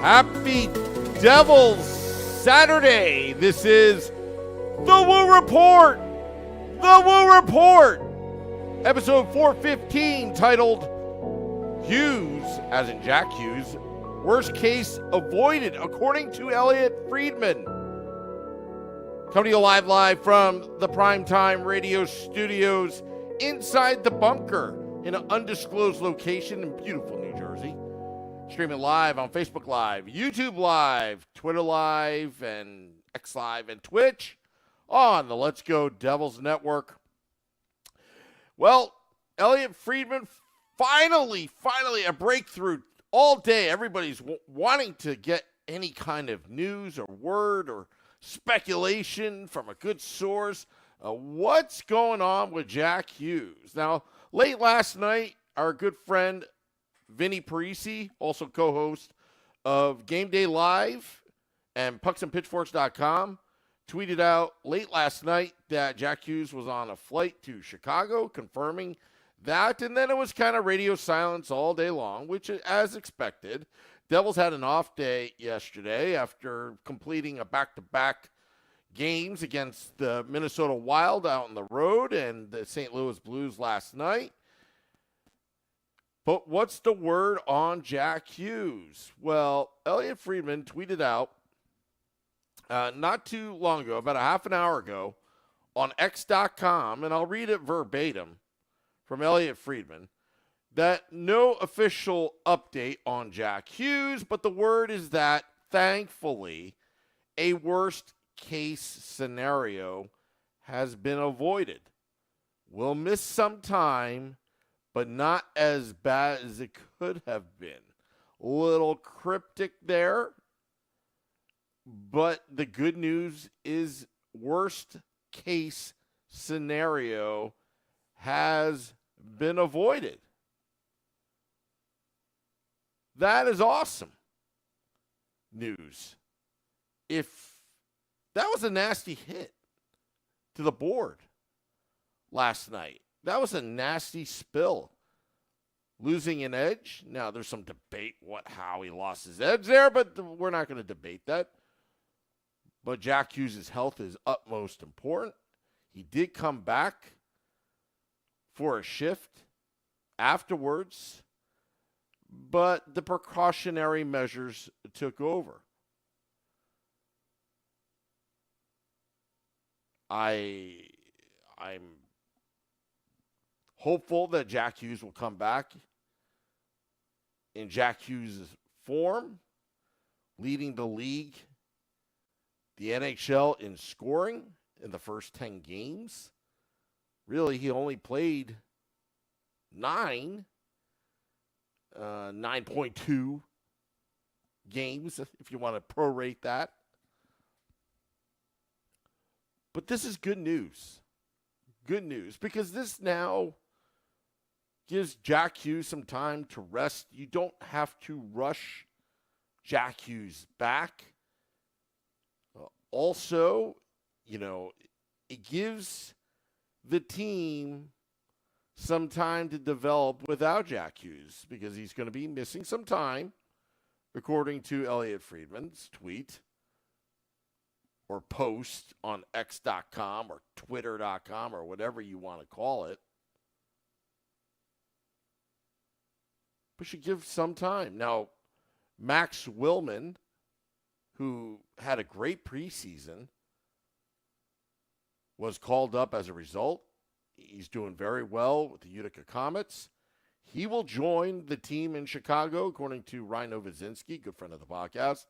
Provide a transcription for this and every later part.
Happy Devil's Saturday. This is The Woo Report. The Woo Report. Episode 415 titled Hughes, as in Jack Hughes, worst case avoided, according to Elliotte Friedman. Coming to you live from the Primetime Radio Studios inside the bunker in an undisclosed location in beautiful New Jersey. Streaming live on Facebook Live, YouTube Live, Twitter Live, and X Live, and Twitch on the Let's Go Devils Network. Well, Elliotte Friedman, finally a breakthrough. All day, everybody's wanting to get any kind of news or word or speculation from a good source. What's going on with Jack Hughes? Now, late last night, our good friend Vinny Parisi, also co-host of Game Day Live and pucksandpitchforks.com, tweeted out late last night that Jack Hughes was on a flight to Chicago, confirming that, and then it was kind of radio silence all day long, which, as expected. Devils had an off day yesterday after completing a back-to-back games against the Minnesota Wild out on the road and the St. Louis Blues last night. But what's the word on Jack Hughes? Well, Elliotte Friedman tweeted out not too long ago, about a half an hour ago, on X.com, and I'll read it verbatim from Elliotte Friedman, that no official update on Jack Hughes, but the word is that, thankfully, a worst-case scenario has been avoided. We'll miss some time, but not as bad as it could have been. Little cryptic there, but the good news is worst-case scenario has been avoided. That is awesome news. If that was a nasty hit to the board last night, that was a nasty spill. Losing an edge. Now, there's some debate how he lost his edge there, but we're not going to debate that. But Jack Hughes' health is utmost important. He did come back for a shift afterwards, but the precautionary measures took over. I'm hopeful that Jack Hughes will come back in Jack Hughes' form, leading the league, the NHL, in scoring in the first 10 games. Really, he only played 9.2 games, if you want to prorate that. But this is good news. Good news, because this now gives Jack Hughes some time to rest. You don't have to rush Jack Hughes back. Also, it gives the team some time to develop without Jack Hughes, because he's going to be missing some time, according to Elliotte Friedman's tweet or post on X.com or Twitter.com or whatever you want to call it. But should give some time. Now, Max Willman, who had a great preseason, was called up as a result. He's doing very well with the Utica Comets. He will join the team in Chicago, according to Ryan Novozinski, good friend of the podcast.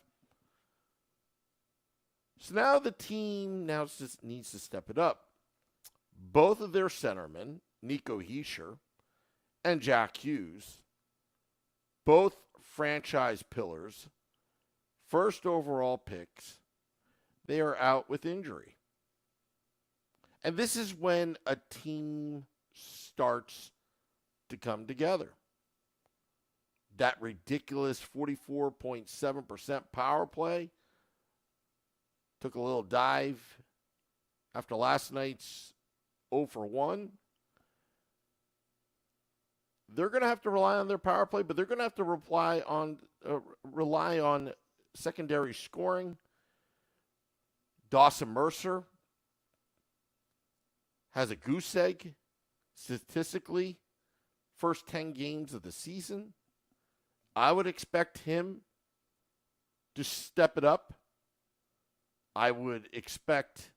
So now the team just needs to step it up. Both of their centermen, Nico Hischier and Jack Hughes, both franchise pillars, first overall picks, they are out with injury. And this is when a team starts to come together. That ridiculous 44.7% power play took a little dive after last night's 0 for 1. They're going to have to rely on their power play, but they're going to have to rely on secondary scoring. Dawson Mercer has a goose egg statistically. First 10 games of the season. I would expect him to step it up. I would expect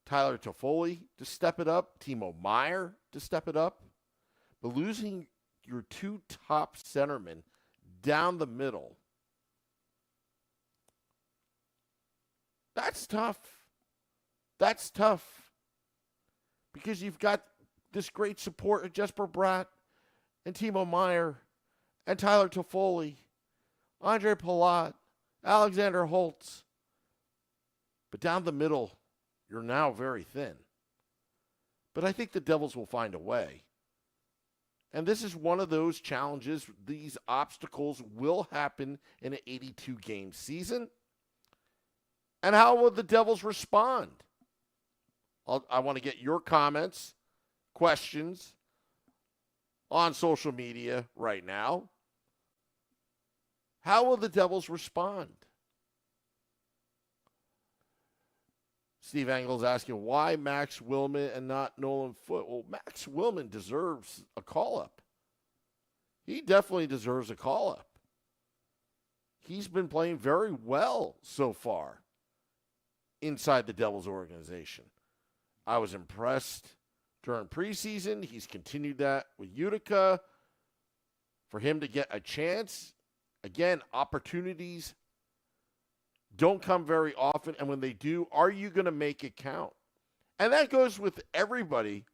Tyler Toffoli to step it up. Timo Meier to step it up. But losing your two top centermen down the middle, that's tough. That's tough. Because you've got this great support of Jesper Bratt and Timo Meier and Tyler Toffoli, Andre Palat, Alexander Holtz. But down the middle, you're now very thin. But I think the Devils will find a way. And this is one of those challenges. These obstacles will happen in an 82-game season. And how will the Devils respond? I want to get your comments, questions on social media right now. How will the Devils respond? Steve Engel's asking, why Max Willman and not Nolan Foote? Well, Max Willman deserves a call-up. He definitely deserves a call-up. He's been playing very well so far inside the Devils organization. I was impressed during preseason. He's continued that with Utica. For him to get a chance, again, opportunities don't come very often, and when they do, are you going to make it count? And that goes with everybody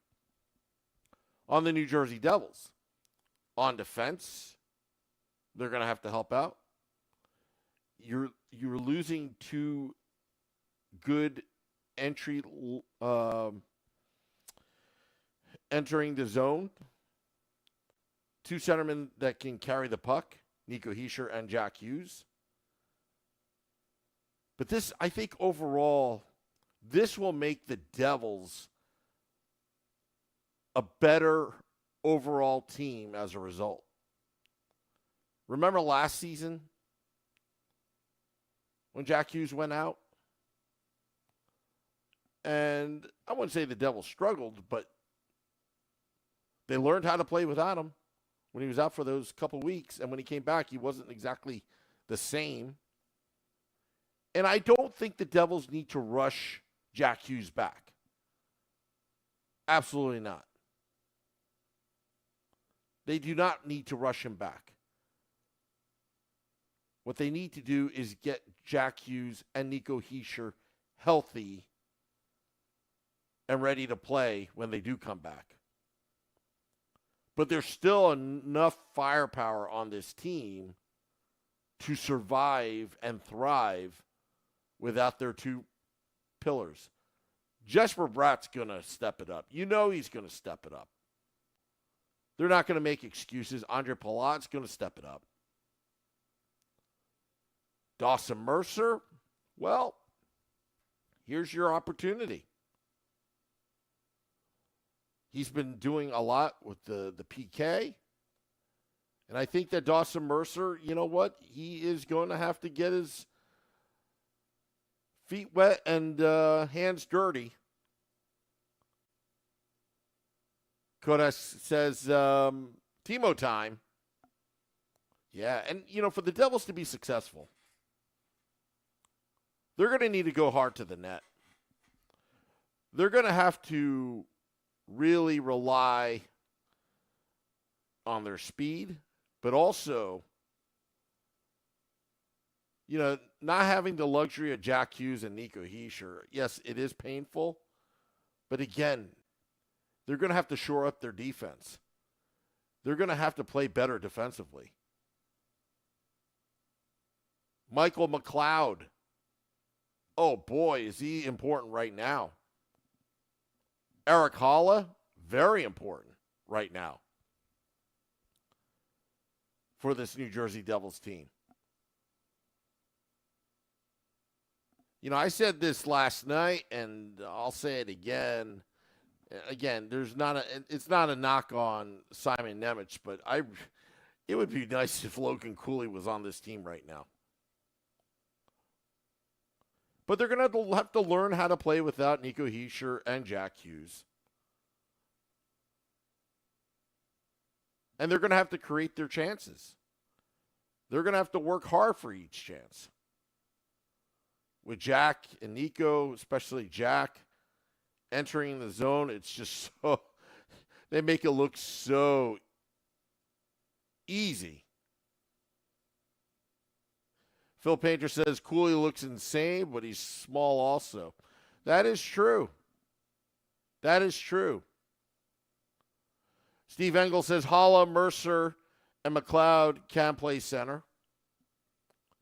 on the New Jersey Devils. On defense, they're going to have to help out. You're losing two good entering the zone. Two centermen that can carry the puck, Nico Hischier and Jack Hughes. But this, I think overall, this will make the Devils a better overall team as a result. Remember last season when Jack Hughes went out? And I wouldn't say the Devils struggled, but they learned how to play without him when he was out for those couple weeks. And when he came back, he wasn't exactly the same. And I don't think the Devils need to rush Jack Hughes back. Absolutely not. They do not need to rush him back. What they need to do is get Jack Hughes and Nico Hischier healthy and ready to play when they do come back. But there's still enough firepower on this team to survive and thrive without their two pillars. Jesper Bratt's going to step it up. You know he's going to step it up. They're not going to make excuses. Andre Palat's going to step it up. Dawson Mercer, well, here's your opportunity. He's been doing a lot with the PK. And I think that Dawson Mercer, you know what? He is going to have to get his feet wet and hands dirty. Kodas says, Timo time. Yeah, and, for the Devils to be successful, they're going to need to go hard to the net. They're going to have to really rely on their speed, but also, not having the luxury of Jack Hughes and Nico Hischier. Yes, it is painful, but again, they're going to have to shore up their defense. They're going to have to play better defensively. Michael McLeod. Oh, boy, is he important right now. Eric Holla, very important right now for this New Jersey Devils team. I said this last night, and I'll say it again. Again, it's not a knock on Simon Nemec, but it would be nice if Logan Cooley was on this team right now. But they're going to have to learn how to play without Nico Hischier and Jack Hughes. And they're going to have to create their chances. They're going to have to work hard for each chance. With Jack and Nico, especially Jack, entering the zone, it's just so, they make it look so easy. Phil Painter says Cooley looks insane, but he's small also. That is true. That is true. Steve Engel says Holla, Mercer, and McLeod can play center.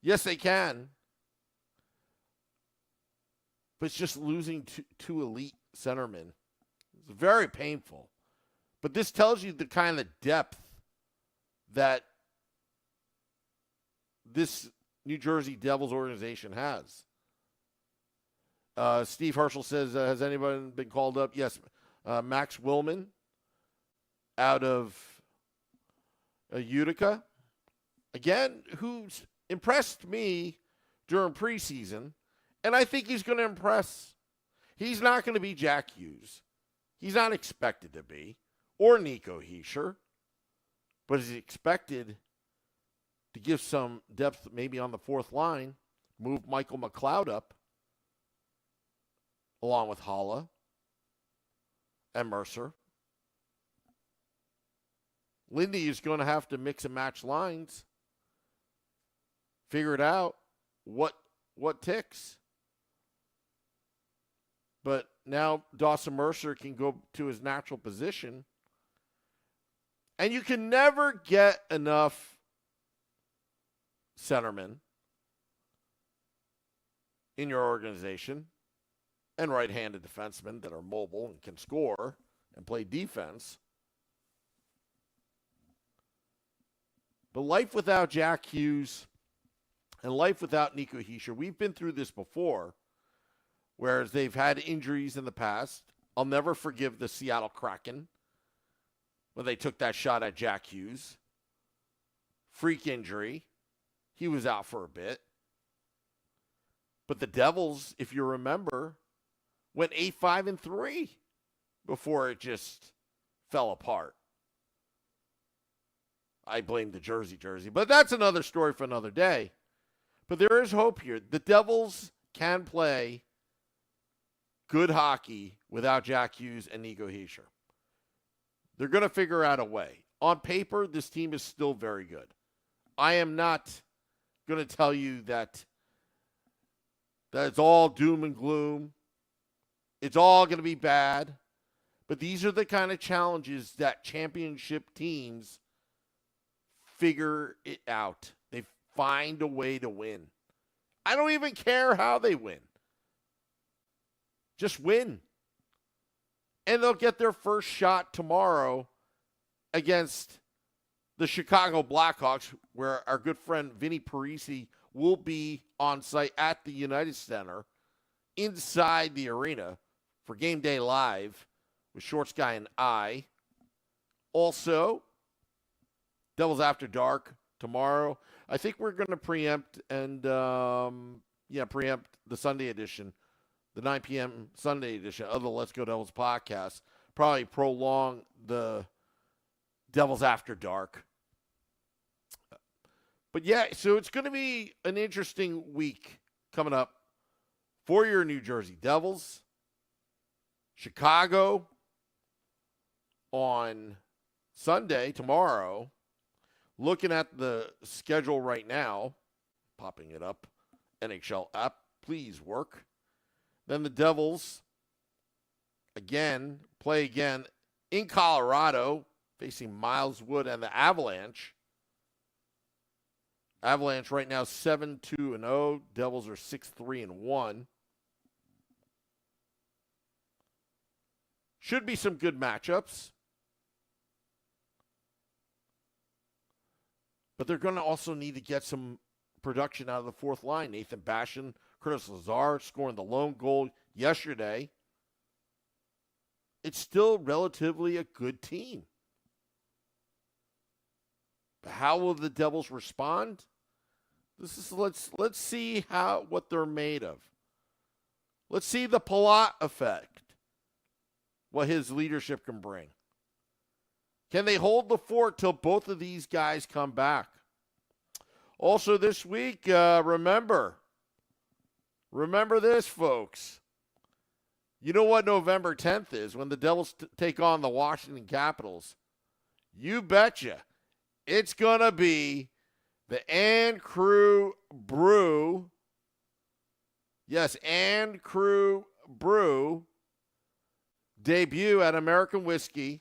Yes, they can. But it's just losing two elite centermen. It's very painful. But this tells you the kind of depth that this New Jersey Devils organization has. Steve Herschel says, has anyone been called up? Yes. Max Willman out of Utica. Again, who's impressed me during preseason. And I think he's going to impress. He's not going to be Jack Hughes. He's not expected to be. Or Nico Hischier. But he's expected to give some depth maybe on the fourth line. Move Michael McLeod up. Along with Holla. And Mercer. Lindy is going to have to mix and match lines. Figure it out. What ticks. But now Dawson Mercer can go to his natural position. And you can never get enough centermen in your organization and right-handed defensemen that are mobile and can score and play defense. But life without Jack Hughes and life without Nico Hischier, we've been through this before. Whereas they've had injuries in the past. I'll never forgive the Seattle Kraken when they took that shot at Jack Hughes. Freak injury. He was out for a bit. But the Devils, if you remember, went 8-5-3 before it just fell apart. I blame the jersey, but that's another story for another day. But there is hope here. The Devils can play good hockey without Jack Hughes and Nico Hischier. They're going to figure out a way. On paper, this team is still very good. I am not going to tell you that it's all doom and gloom. It's all going to be bad. But these are the kind of challenges that championship teams figure it out. They find a way to win. I don't even care how they win. Just win. And they'll get their first shot tomorrow against the Chicago Blackhawks, where our good friend Vinny Parisi will be on site at the United Center inside the arena for Game Day Live with Shorts Guy and I. Also, Devils After Dark tomorrow. I think we're going to preempt the Sunday edition, the 9 p.m. Sunday edition of the Let's Go Devils podcast. Probably prolong the Devils After Dark. But yeah, so it's going to be an interesting week coming up for your New Jersey Devils. Chicago on Sunday, tomorrow. Looking at the schedule right now, popping it up, NHL app, please work. Then the Devils, play again in Colorado, facing Miles Wood and the Avalanche. Avalanche right now 7-2-0. Devils are 6-3-1. Should be some good matchups. But they're going to also need to get some production out of the fourth line. Nathan Bastion, Curtis Lazar scoring the lone goal yesterday. It's still relatively a good team. But how will the Devils respond? Let's see what they're made of. Let's see the Palat effect, what his leadership can bring. Can they hold the fort till both of these guys come back? Also this week, remember this, folks. You know what November 10th is, when the Devils take on the Washington Capitals. You betcha. It's going to be the And Crew Brew. Yes, And Crew Brew debut at American Whiskey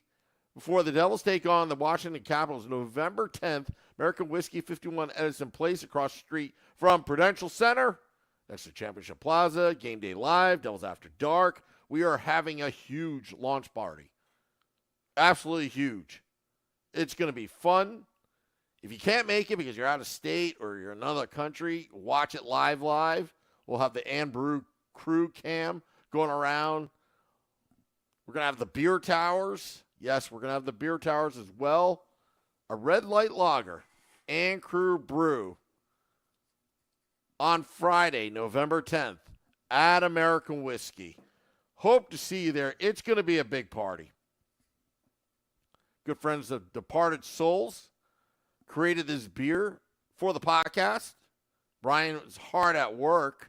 before the Devils take on the Washington Capitals November 10th. American Whiskey, 51 Edison Place, across the street from Prudential Center, next to Championship Plaza. Game Day Live, Devils After Dark. We are having a huge launch party. Absolutely huge. It's going to be fun. If you can't make it because you're out of state or you're in another country, watch it live. We'll have the And Brew crew cam going around. We're going to have the beer towers. Yes, we're going to have the beer towers as well. A red light lager, And Crew Brew, on Friday, November 10th, at American Whiskey. Hope to see you there. It's going to be a big party. Good friends of Departed Souls created this beer for the podcast. Brian was hard at work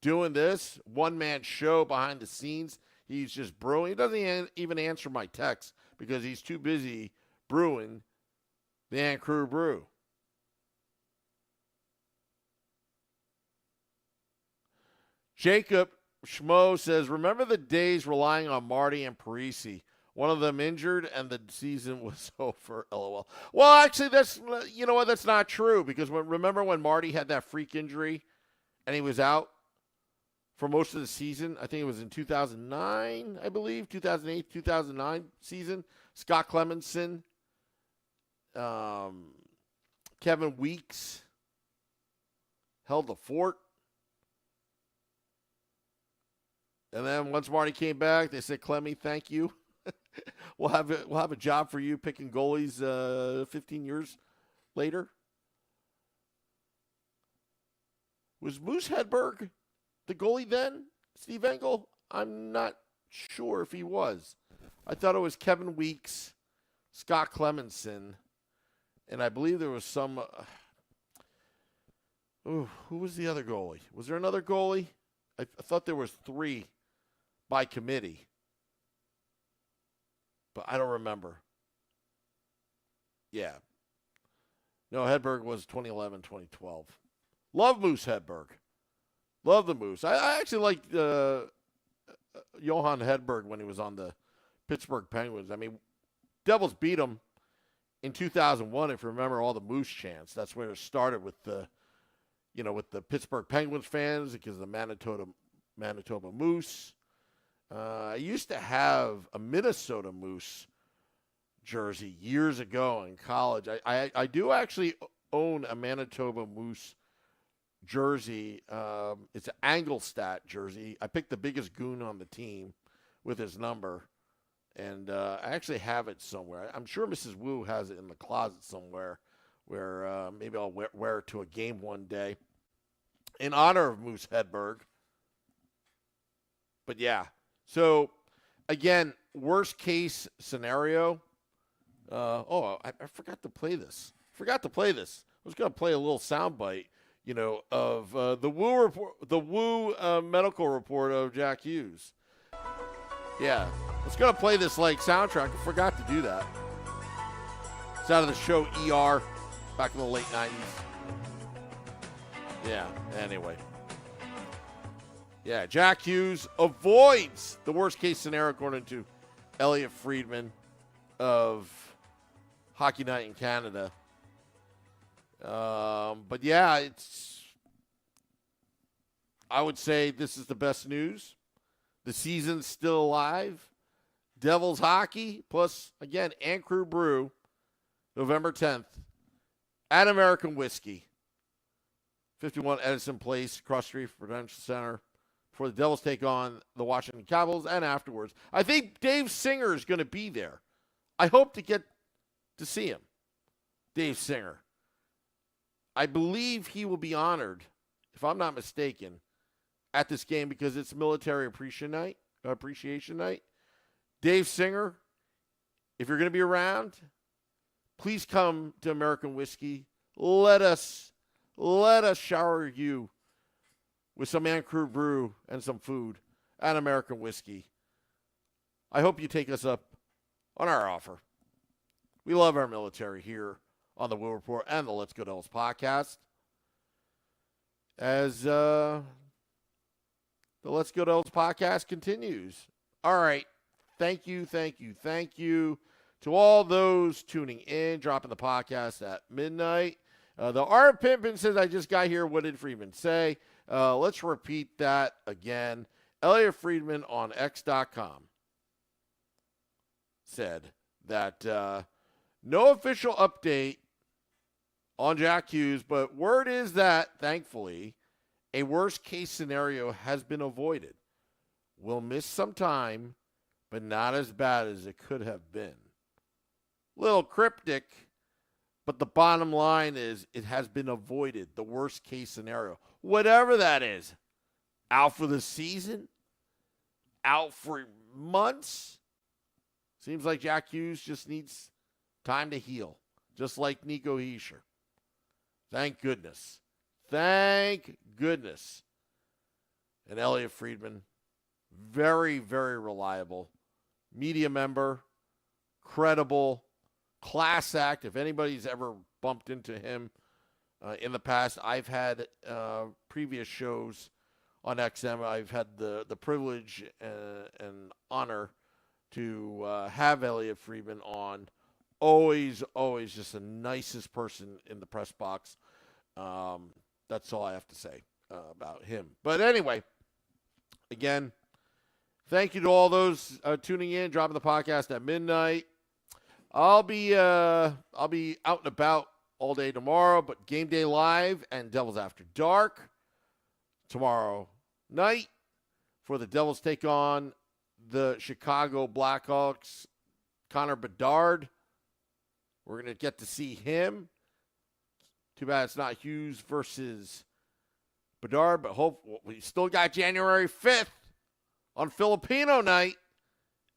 doing this one-man show behind the scenes. He's just brewing. He doesn't even answer my texts because he's too busy brewing the And Crew Brew. Jacob Schmo says, remember the days relying on Marty and Parisi? One of them injured and the season was over. LOL. Well, actually, that's not true, because remember when Marty had that freak injury and he was out for most of the season? I think it was in 2009, I believe, 2008, 2009 season. Scott Clemenson, Kevin Weeks held the fort. And then once Marty came back, they said, Clemmy, thank you. We'll have a job for you picking goalies 15 years later. Was Moose Hedberg the goalie then, Steve Engel? I'm not sure if he was. I thought it was Kevin Weeks, Scott Clemenson, and I believe there was some... who was the other goalie? Was there another goalie? I thought there was 3 by committee, but I don't remember. Yeah. No, Hedberg was 2011, 2012. Love Moose Hedberg. Love the Moose. I actually liked Johan Hedberg when he was on the Pittsburgh Penguins. I mean, Devils beat him in 2001, if you remember all the Moose chants. That's where it started with the Pittsburgh Penguins fans, because of the Manitoba Moose. I used to have a Minnesota Moose jersey years ago in college. I do actually own a Manitoba Moose jersey. It's an Anglestat jersey. I picked the biggest goon on the team with his number, and I actually have it somewhere. I'm sure Mrs. Wu has it in the closet somewhere, where maybe I'll wear it to a game one day in honor of Moose Hedberg. But yeah, so again, worst case scenario. I forgot to play this. I was going to play a little soundbite, of the Woo report, the Woo medical report of Jack Hughes. Yeah, I was going to play this like soundtrack. I forgot to do that. It's out of the show ER back in the late 90s. Yeah, anyway. Yeah, Jack Hughes avoids the worst case scenario according to Elliotte Friedman of Hockey Night in Canada. But yeah, I would say this is the best news. The season's still alive. Devils hockey, plus, again, And Crew Brew, November 10th, at American Whiskey, 51 Edison Place, cross street from Prudential Center, before the Devils take on the Washington Capitals, and afterwards. I think Dave Singer is going to be there. I hope to get to see him, Dave Singer. I believe he will be honored, if I'm not mistaken, at this game because it's Military Appreciation Night. Dave Singer, if you're going to be around, please come to American Whiskey. Let us shower you with some Ann Crew brew and some food at American Whiskey. I hope you take us up on our offer. We love our military here on the Will Report and the Let's Go Devils podcast. As the Let's Go Devils podcast continues. All right. Thank you to all those tuning in, dropping the podcast at midnight. The Art Pimpin says, I just got here. What did Friedman say? Let's repeat that again. Elliotte Friedman on X.com said that no official update on Jack Hughes, but word is that, thankfully, a worst-case scenario has been avoided. We'll miss some time, but not as bad as it could have been. Little cryptic, but the bottom line is it has been avoided, the worst-case scenario. Whatever that is. Out for the season? Out for months? Seems like Jack Hughes just needs time to heal, just like Nico Hischier. Thank goodness. Thank goodness. And Elliotte Friedman, very, very reliable. Media member, credible, class act. If anybody's ever bumped into him in the past, I've had previous shows on XM. I've had the privilege and honor to have Elliotte Friedman on. Always just the nicest person in the press box. That's all I have to say about him. But anyway, again, thank you to all those tuning in, dropping the podcast at midnight. I'll be out and about all day tomorrow, but Game Day Live and Devils After Dark tomorrow night for the Devils take on the Chicago Blackhawks. Connor Bedard. We're going to get to see him. Too bad it's not Hughes versus Bedard, but we still got January 5th on Filipino night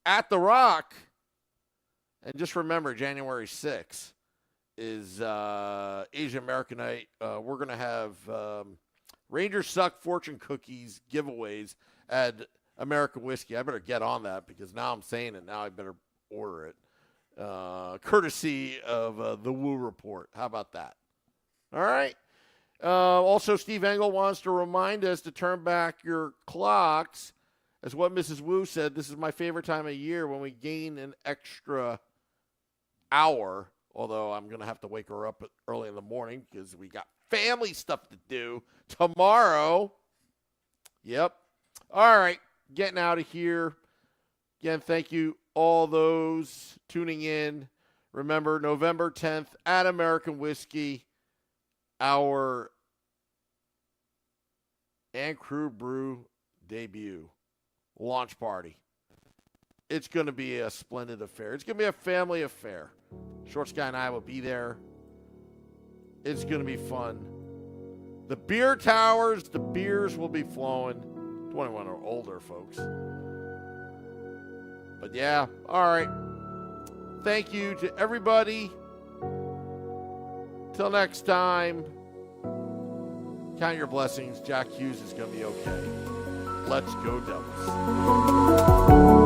at The Rock. And just remember, January 6th is Asian American night. We're going to have Rangers Suck fortune cookies giveaways at American Whiskey. I better get on that because now I'm saying it. Now I better order it. Courtesy of the Woo Report. How about that? All right. Also, Steve Engel wants to remind us to turn back your clocks. As what Mrs. Wu said, this is my favorite time of year when we gain an extra hour, although I'm going to have to wake her up early in the morning because we got family stuff to do tomorrow. Yep. All right. Getting out of here. Again, thank you all those tuning in. Remember, November 10th at American Whiskey, our Ann Crew Brew debut launch party. It's going to be a splendid affair. It's going to be a family affair. Short Sky and I will be there. It's going to be fun. The beer towers, the beers will be flowing. 21 or older, folks. But yeah, all right. Thank you to everybody. Till next time, count your blessings. Jack Hughes is going to be okay. Let's go Devils.